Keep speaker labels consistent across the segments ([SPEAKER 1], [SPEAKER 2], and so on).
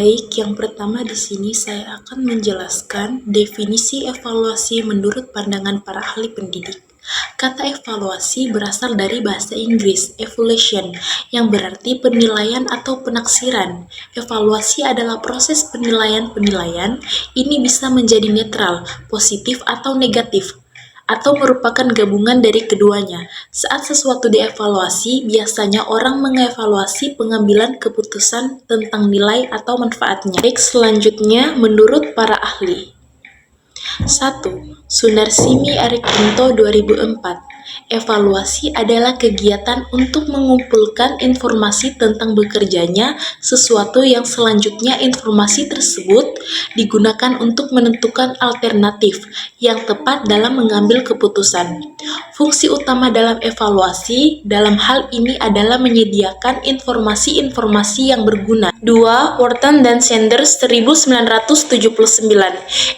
[SPEAKER 1] Baik, yang pertama di sini saya akan menjelaskan definisi evaluasi menurut pandangan para ahli pendidik. Kata evaluasi berasal dari bahasa Inggris, evaluation, yang berarti penilaian atau penaksiran. Evaluasi adalah proses penilaian-penilaian, ini bisa menjadi netral, positif atau negatif, atau merupakan gabungan dari keduanya. Saat sesuatu dievaluasi, biasanya orang mengevaluasi pengambilan keputusan tentang nilai atau manfaatnya. Baik, selanjutnya menurut para ahli. 1. Sunarsimi Arikunto 2004. Evaluasi adalah kegiatan untuk mengumpulkan informasi tentang bekerjanya sesuatu yang selanjutnya informasi tersebut digunakan untuk menentukan alternatif yang tepat dalam mengambil keputusan. Fungsi utama dalam evaluasi dalam hal ini adalah menyediakan informasi-informasi yang berguna. 2. Wharton dan Sanders 1979.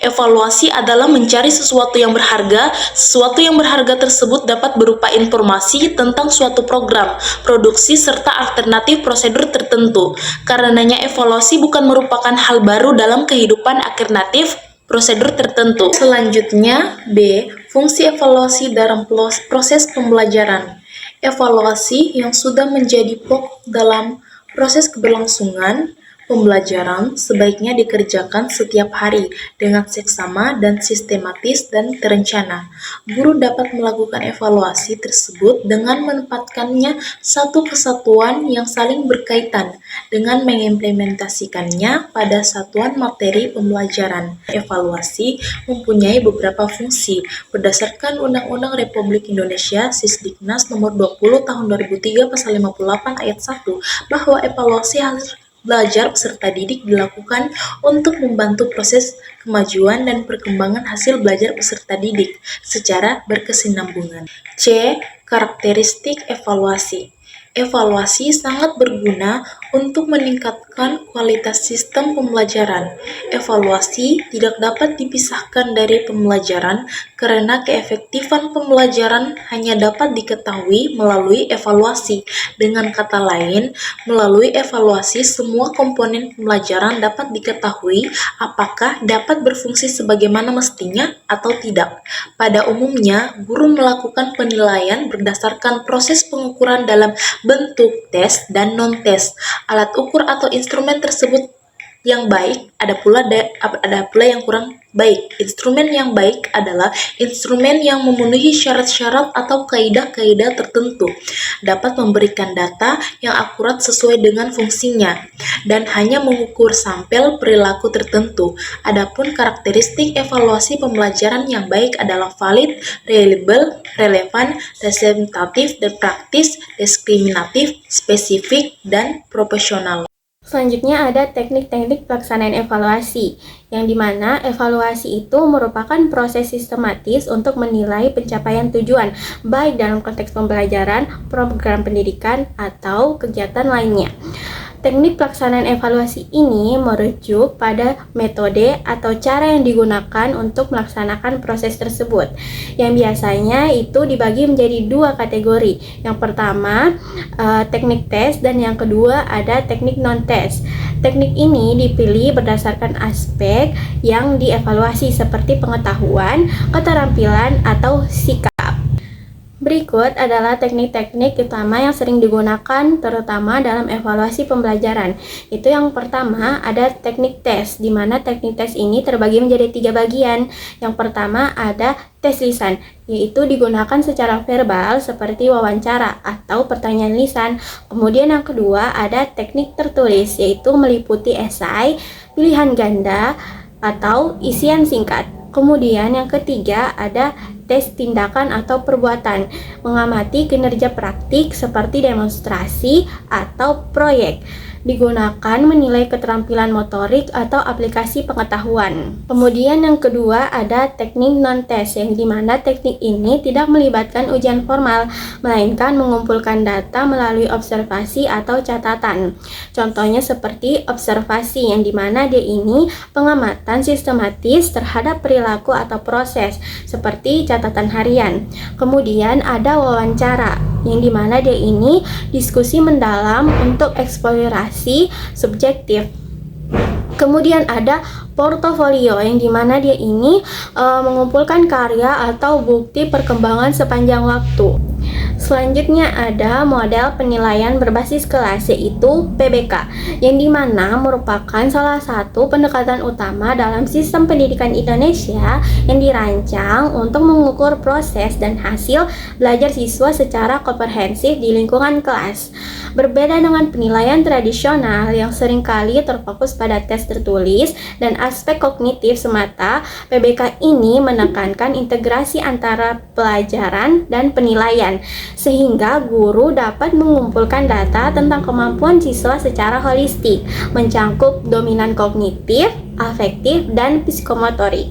[SPEAKER 1] Evaluasi adalah mencari sesuatu yang berharga. Sesuatu yang berharga tersebut dapat berupa informasi tentang suatu program, produksi, serta alternatif prosedur tertentu. Karenanya evaluasi bukan merupakan hal baru dalam kehidupan alternatif prosedur tertentu. Selanjutnya, B. Fungsi evaluasi dalam proses pembelajaran. Evaluasi yang sudah menjadi pokok dalam proses keberlangsungan pembelajaran sebaiknya dikerjakan setiap hari dengan seksama dan sistematis dan terencana. Guru dapat melakukan evaluasi tersebut dengan menempatkannya satu kesatuan yang saling berkaitan dengan mengimplementasikannya pada satuan materi pembelajaran. Evaluasi mempunyai beberapa fungsi. Berdasarkan Undang-Undang Republik Indonesia Sisdiknas Nomor 20 Tahun 2003 Pasal 58 Ayat 1 bahwa evaluasi harus belajar peserta didik dilakukan untuk membantu proses kemajuan dan perkembangan hasil belajar peserta didik secara berkesinambungan. C. Karakteristik evaluasi. Evaluasi sangat berguna untuk meningkatkan kualitas sistem pembelajaran. Evaluasi tidak dapat dipisahkan dari pembelajaran karena keefektifan pembelajaran hanya dapat diketahui melalui evaluasi. Dengan kata lain, melalui evaluasi semua komponen pembelajaran dapat diketahui apakah dapat berfungsi sebagaimana mestinya atau tidak. Pada umumnya, guru melakukan penilaian berdasarkan proses pengukuran dalam bentuk tes dan non-tes. Alat ukur atau instrumen tersebut yang baik, ada pula yang kurang baik. Instrumen yang baik adalah instrumen yang memenuhi syarat-syarat atau kaidah-kaidah tertentu, dapat memberikan data yang akurat sesuai dengan fungsinya, dan hanya mengukur sampel perilaku tertentu. Adapun karakteristik evaluasi pembelajaran yang baik adalah valid, reliable, relevan, representatif, dan praktis, diskriminatif, spesifik, dan proporsional.
[SPEAKER 2] Selanjutnya ada teknik-teknik pelaksanaan evaluasi, yang dimana evaluasi itu merupakan proses sistematis untuk menilai pencapaian tujuan, baik dalam konteks pembelajaran, program pendidikan, atau kegiatan lainnya. Teknik pelaksanaan evaluasi ini merujuk pada metode atau cara yang digunakan untuk melaksanakan proses tersebut, yang biasanya itu dibagi menjadi dua kategori. Yang pertama, teknik tes, dan yang kedua ada teknik non-tes. Teknik ini dipilih berdasarkan aspek yang dievaluasi seperti pengetahuan, keterampilan, atau sikap. Berikut adalah teknik-teknik utama yang sering digunakan terutama dalam evaluasi pembelajaran. Itu yang pertama ada teknik tes, di mana teknik tes ini terbagi menjadi 3 bagian. Yang pertama ada tes lisan, yaitu digunakan secara verbal seperti wawancara atau pertanyaan lisan. Kemudian yang kedua ada teknik tertulis, yaitu meliputi esai, pilihan ganda, atau isian singkat. Kemudian yang ketiga ada tes tindakan atau perbuatan, mengamati kinerja praktik seperti demonstrasi atau proyek. Digunakan menilai keterampilan motorik atau aplikasi pengetahuan. Kemudian yang kedua ada teknik non-tes, yang dimana teknik ini tidak melibatkan ujian formal, melainkan mengumpulkan data melalui observasi atau catatan. Contohnya seperti observasi, yang dimana dia ini pengamatan sistematis terhadap perilaku atau proses, seperti catatan harian. Kemudian ada wawancara, yang dimana dia ini diskusi mendalam untuk eksplorasi subjektif. Kemudian ada portofolio yang dimana dia ini mengumpulkan karya atau bukti perkembangan sepanjang waktu. Selanjutnya ada model penilaian berbasis kelas, yaitu PBK, yang dimana merupakan salah satu pendekatan utama dalam sistem pendidikan Indonesia yang dirancang untuk mengukur proses dan hasil belajar siswa secara komprehensif di lingkungan kelas. Berbeda dengan penilaian tradisional yang seringkali terfokus pada tes tertulis dan aspek kognitif semata, PBK ini menekankan integrasi antara pelajaran dan penilaian, sehingga guru dapat mengumpulkan data tentang kemampuan siswa secara holistik, mencangkup dominan kognitif, afektif, dan psikomotorik.